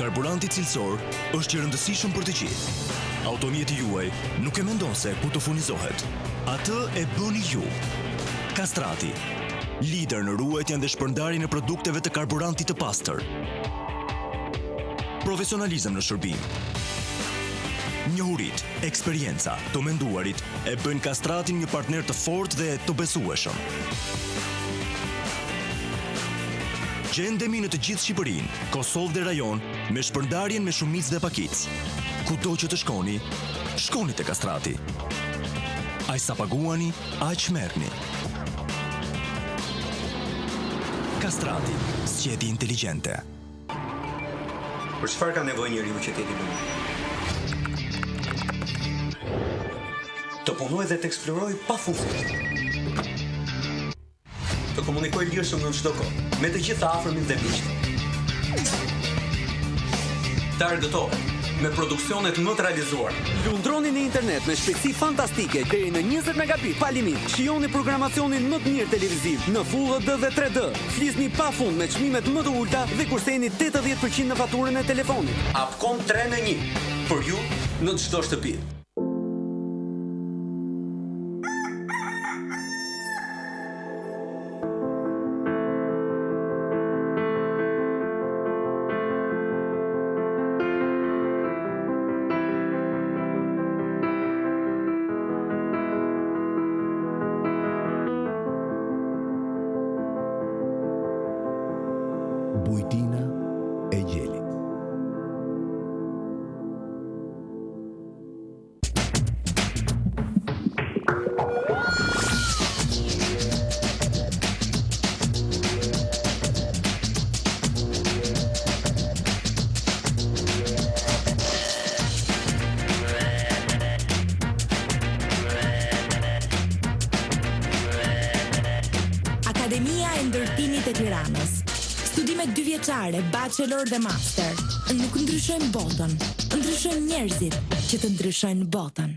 Karburanti cilësor është i rëndësishëm për të gjithë. Automjeti juaj nuk e mendon se ku të furnizohet. Atë e bëni ju. Castrati, lider në ruajtjen dhe shpërndarjen e produkteve të karburantit të pastër. Profesionalizëm në shërbim. Njohurit, eksperienca, të menduarit e bëjnë Castratin një partner të fortë dhe të besueshëm. Gjendemi në të gjithë Shqipërinë, Kosovë dhe rajon, me shpërndarjen me shumicë dhe pakicë. Kudo që të shkoni, shkoni te Castrati. Aq sa paguani, aq merrni. Castrati, zgjedhje inteligjente. Për çfarë ka nevojë njeriu që të jetë i lumtur? Të punojë dhe të eksplorojë pafundësisht. Të komunikojë lirshëm në çdo kohë, me të gjithë të afërmit dhe miqt. Të argëtohet me produksionet më të realizuara. Lundroni në internet me shpejtësi fantastike deri në 20 megabit pa limit. Shijoni programacionin më të mirë televiziv në Full HD dhe 3D. Flisni pafund me çmimet më të ulta dhe kurseni 80% në faturën e telefonit. Upcom 3 në 1 për ju në çdo shtëpi. Bujtina e gjelit. Akademia e Ndërtimit e Tiranës. Studimet 2 vjeçare, bachelor dhe master. Nuk ndryshojnë botën, ndryshojnë njerëzit që të ndryshojnë botën.